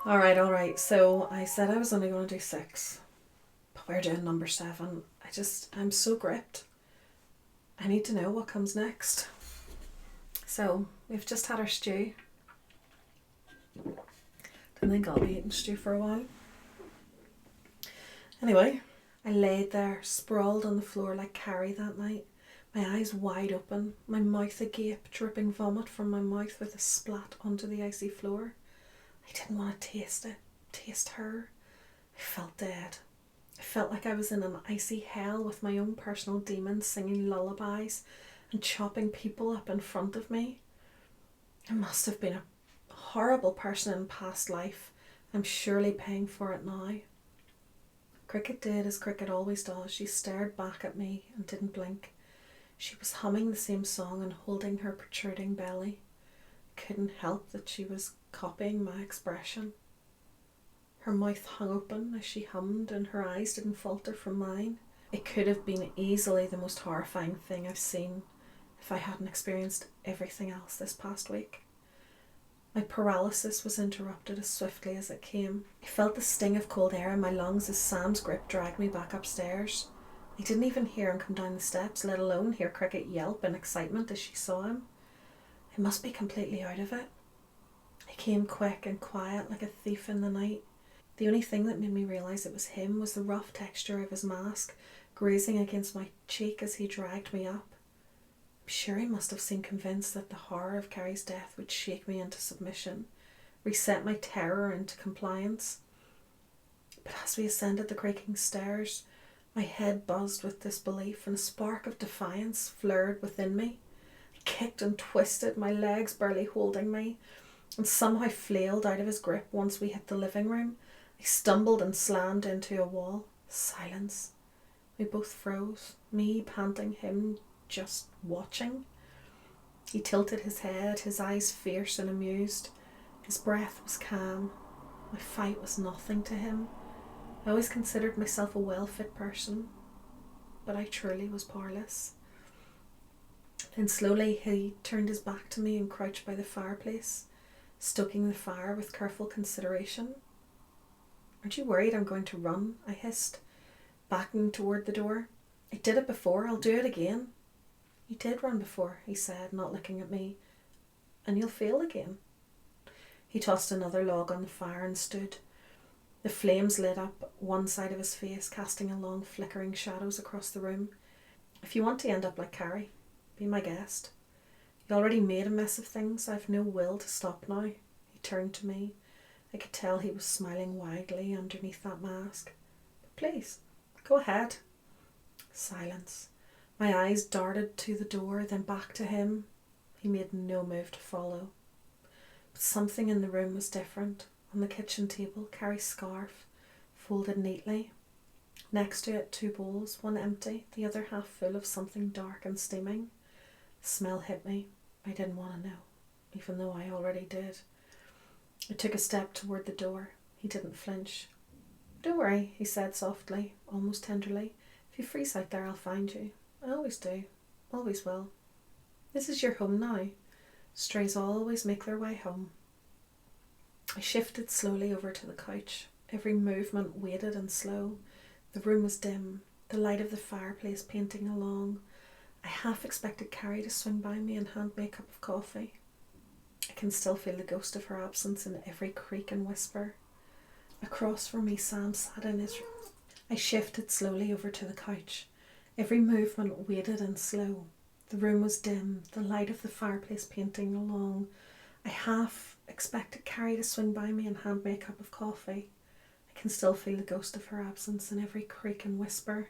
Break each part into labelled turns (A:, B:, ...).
A: Alright. So I said I was only going to do 6, but we're doing number 7. I'm so gripped. I need to know what comes next. So we've just had our stew. Don't think I'll be eating stew for a while. Anyway, I laid there, sprawled on the floor like Carrie that night, my eyes wide open, my mouth agape, dripping vomit from my mouth with a splat onto the icy floor. I didn't want to taste it, taste her. I felt dead. I felt like I was in an icy hell with my own personal demons singing lullabies and chopping people up in front of me. I must have been a horrible person in past life. I'm surely paying for it now. Cricket did as Cricket always does. She stared back at me and didn't blink. She was humming the same song and holding her protruding belly. I couldn't help that she was copying my expression. Her mouth hung open as she hummed and her eyes didn't falter from mine. It could have been easily the most horrifying thing I've seen if I hadn't experienced everything else this past week. My paralysis was interrupted as swiftly as it came. I felt the sting of cold air in my lungs as Sam's grip dragged me back upstairs. I didn't even hear him come down the steps, let alone hear Cricket yelp in excitement as she saw him. I must be completely out of it. He came quick and quiet like a thief in the night. The only thing that made me realise it was him was the rough texture of his mask grazing against my cheek as he dragged me up. I'm sure he must have seemed convinced that the horror of Carrie's death would shake me into submission, reset my terror into compliance. But as we ascended the creaking stairs, my head buzzed with disbelief and a spark of defiance flared within me. I kicked and twisted, my legs barely holding me, and somehow flailed out of his grip once we hit the living room. I stumbled and slammed into a wall. Silence. We both froze, me panting, him just watching. He tilted his head, his eyes fierce and amused. His breath was calm. My fight was nothing to him. I always considered myself a well-fit person, but I truly was powerless. Then slowly he turned his back to me and crouched by the fireplace, stoking the fire with careful consideration. Aren't you worried I'm going to run? I hissed, backing toward the door. I did it before, I'll do it again. You did run before, he said, not looking at me. And you'll fail again. He tossed another log on the fire and stood. The flames lit up one side of his face, casting a long flickering shadows across the room. If you want to end up like Carrie, be my guest. You already made a mess of things. I've no will to stop now. He turned to me. I could tell he was smiling widely underneath that mask. But please, go ahead. Silence. My eyes darted to the door, then back to him. He made no move to follow. But something in the room was different. On the kitchen table, Carrie's scarf, folded neatly. Next to it, 2 bowls, one empty, the other half full of something dark and steaming. The smell hit me. I didn't want to know, even though I already did. I took a step toward the door. He didn't flinch. Don't worry, he said softly, almost tenderly. If you freeze out there, I'll find you. I always do. Always will. This is your home now. Strays always make their way home. I shifted slowly over to the couch. Every movement weighted and slow. The room was dim, the light of the fireplace painting along. I half expected Carrie to swing by me and hand me a cup of coffee. I can still feel the ghost of her absence in every creak and whisper. Across from me, Sam sat in his room. I shifted slowly over to the couch. Every movement weighted and slow. The room was dim, the light of the fireplace painting along. I half expected Carrie to swing by me and hand me a cup of coffee. I can still feel the ghost of her absence in every creak and whisper.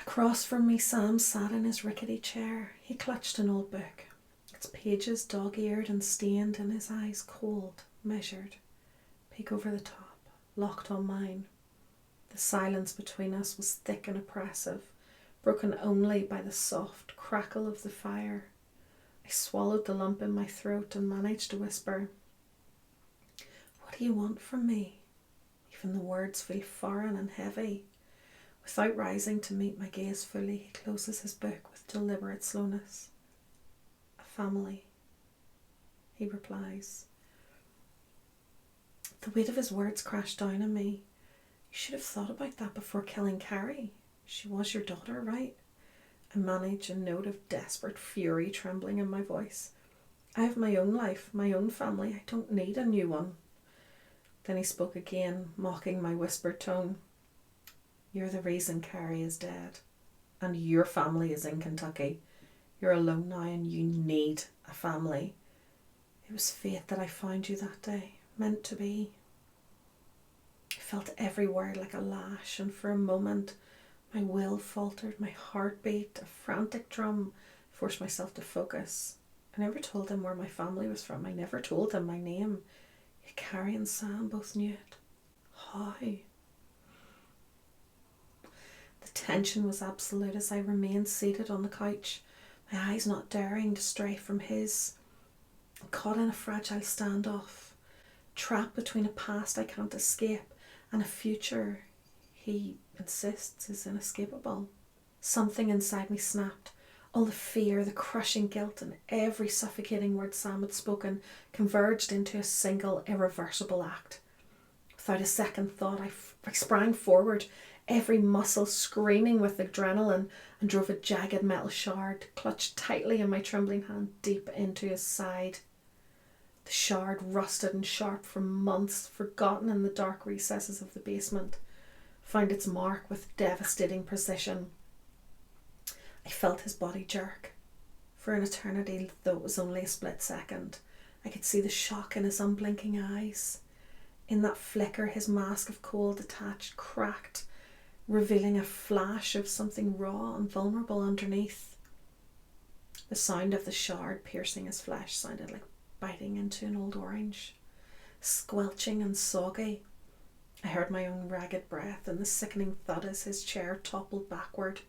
A: Across from me, Sam sat in his rickety chair. He clutched an old book, its pages dog-eared and stained, and his eyes cold, measured, peek over the top, locked on mine. The silence between us was thick and oppressive, broken only by the soft crackle of the fire. I swallowed the lump in my throat and managed to whisper, "What do you want from me?" Even the words feel foreign and heavy. Without rising to meet my gaze fully, he closes his book with deliberate slowness. "A family," he replies. The weight of his words crashed down on me. You should have thought about that before killing Carrie. She was your daughter, right? I managed, a note of desperate fury trembling in my voice. I have my own life, my own family. I don't need a new one. Then he spoke again, mocking my whispered tone. You're the reason Carrie is dead. And your family is in Kentucky. You're alone now and you need a family. It was fate that I found you that day. Meant to be. I felt every word like a lash, and for a moment my will faltered, my heart beat, a frantic drum, forced myself to focus. I never told him where my family was from. I never told him my name. Yet Carrie and Sam both knew it. How? The tension was absolute as I remained seated on the couch, my eyes not daring to stray from his. Caught in a fragile standoff, trapped between a past I can't escape and a future he insists is inescapable. Something inside me snapped. All the fear, the crushing guilt, and every suffocating word Sam had spoken converged into a single irreversible act. Without a second thought, I sprang forward, every muscle screaming with adrenaline, and drove a jagged metal shard, clutched tightly in my trembling hand, deep into his side. The shard, rusted and sharp for months, forgotten in the dark recesses of the basement, found its mark with devastating precision. I felt his body jerk. For an eternity, though it was only a split second, I could see the shock in his unblinking eyes. In that flicker, his mask of cold detached, cracked, revealing a flash of something raw and vulnerable underneath. The sound of the shard piercing his flesh sounded like biting into an old orange, squelching and soggy. I heard my own ragged breath and the sickening thud as his chair toppled backward.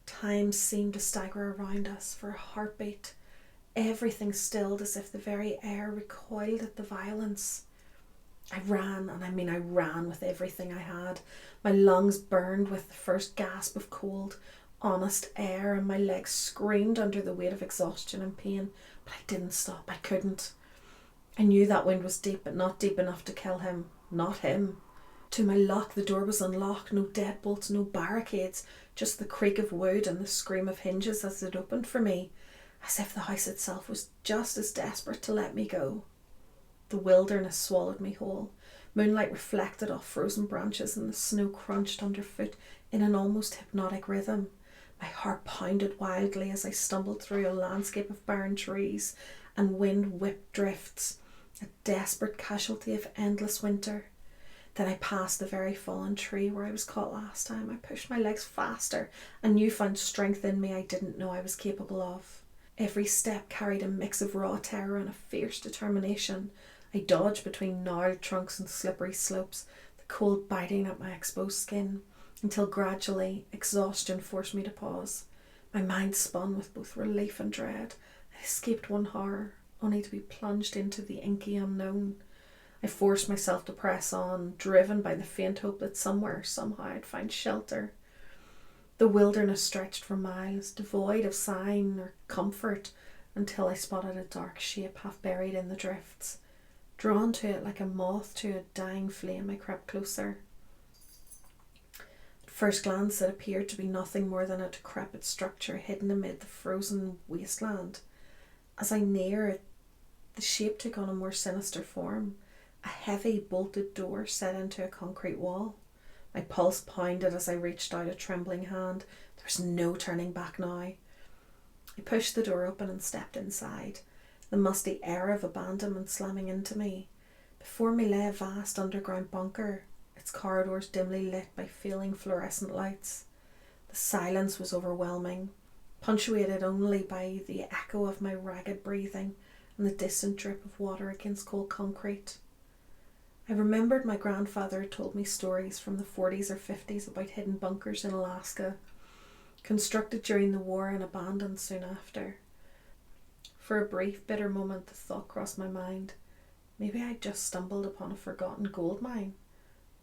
A: Time seemed to stagger around us for a heartbeat. Everything stilled as if the very air recoiled at the violence. I ran, and I ran with everything I had. My lungs burned with the first gasp of cold, honest air, and my legs screamed under the weight of exhaustion and pain. But I didn't stop. I couldn't. I knew that wound was deep, but not deep enough to kill him. Not him. To my luck, the door was unlocked. No deadbolts, no barricades, just the creak of wood and the scream of hinges as it opened for me, as if the house itself was just as desperate to let me go. The wilderness swallowed me whole. Moonlight reflected off frozen branches and the snow crunched underfoot in an almost hypnotic rhythm. My heart pounded wildly as I stumbled through a landscape of barren trees and wind-whipped drifts, a desperate casualty of endless winter. Then I passed the very fallen tree where I was caught last time. I pushed my legs faster, a newfound strength in me I didn't know I was capable of. Every step carried a mix of raw terror and a fierce determination. I dodged between gnarled trunks and slippery slopes, the cold biting at my exposed skin, until gradually exhaustion forced me to pause. My mind spun with both relief and dread. I escaped one horror, only to be plunged into the inky unknown. I forced myself to press on, driven by the faint hope that somewhere, somehow, I'd find shelter. The wilderness stretched for miles, devoid of sign or comfort, until I spotted a dark shape half buried in the drifts. Drawn to it like a moth to a dying flame, I crept closer. At first glance, it appeared to be nothing more than a decrepit structure hidden amid the frozen wasteland. As I neared, the shape took on a more sinister form. A heavy bolted door set into a concrete wall. My pulse pounded as I reached out a trembling hand. There was no turning back now. I pushed the door open and stepped inside, the musty air of abandonment slamming into me. Before me lay a vast underground bunker, its corridors dimly lit by failing fluorescent lights. The silence was overwhelming, punctuated only by the echo of my ragged breathing and the distant drip of water against cold concrete. I remembered my grandfather had told me stories from the 40s or 50s about hidden bunkers in Alaska, constructed during the war and abandoned soon after. For a brief, bitter moment, the thought crossed my mind. Maybe I'd just stumbled upon a forgotten gold mine.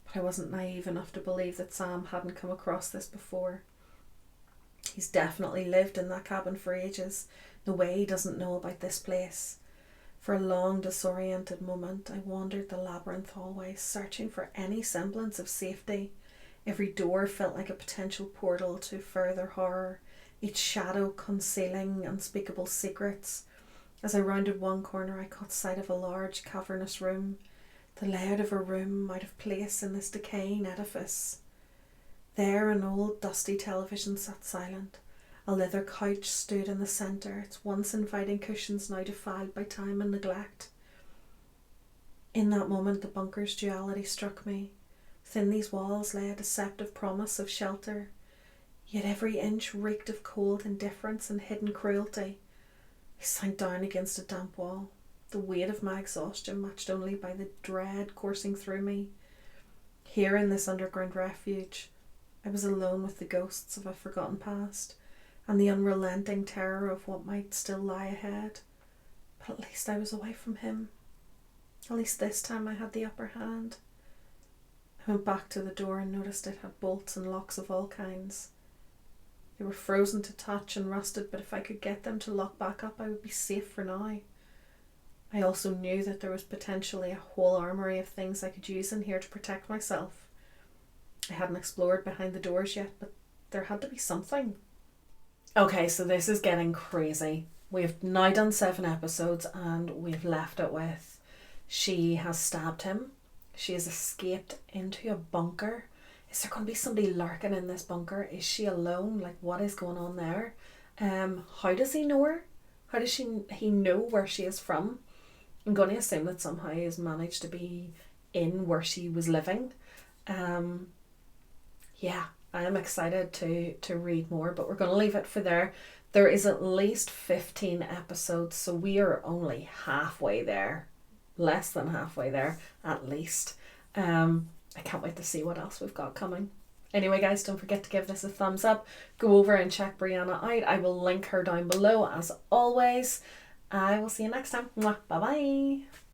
A: But I wasn't naive enough to believe that Sam hadn't come across this before. He's definitely lived in that cabin for ages. No way he doesn't know about this place. For a long, disoriented moment, I wandered the labyrinth hallway, searching for any semblance of safety. Every door felt like a potential portal to further horror, each shadow concealing unspeakable secrets. As I rounded one corner, I caught sight of a large, cavernous room. The layout of a room out of place in this decaying edifice. There, an old, dusty television sat silent. A leather couch stood in the centre, its once inviting cushions now defiled by time and neglect. In that moment, the bunker's duality struck me. Within these walls lay a deceptive promise of shelter, yet every inch reeked of cold indifference and hidden cruelty. I sank down against a damp wall, the weight of my exhaustion matched only by the dread coursing through me. Here in this underground refuge, I was alone with the ghosts of a forgotten past and the unrelenting terror of what might still lie ahead. But at least I was away from him. At least this time I had the upper hand. I went back to the door and noticed it had bolts and locks of all kinds. They were frozen to touch and rusted, but if I could get them to lock back up, I would be safe for now. I also knew that there was potentially a whole armoury of things I could use in here to protect myself. I hadn't explored behind the doors yet, but there had to be something. Okay, so this is getting crazy. We've now done 7 episodes and we've left it with she has stabbed him. She has escaped into a bunker. Is there going to be somebody lurking in this bunker? Is she alone? Like, what is going on there? How does he know her? How does he know where she is from? I'm going to assume that somehow he has managed to be in where she was living. Yeah, I am excited to read more, but we're going to leave it for there. There is at least 15 episodes, so we are only halfway there. Less than halfway there, at least. I can't wait to see what else we've got coming. Anyway, guys, don't forget to give this a thumbs up. Go over and check Brianna out. I will link her down below as always. I will see you next time. Bye bye.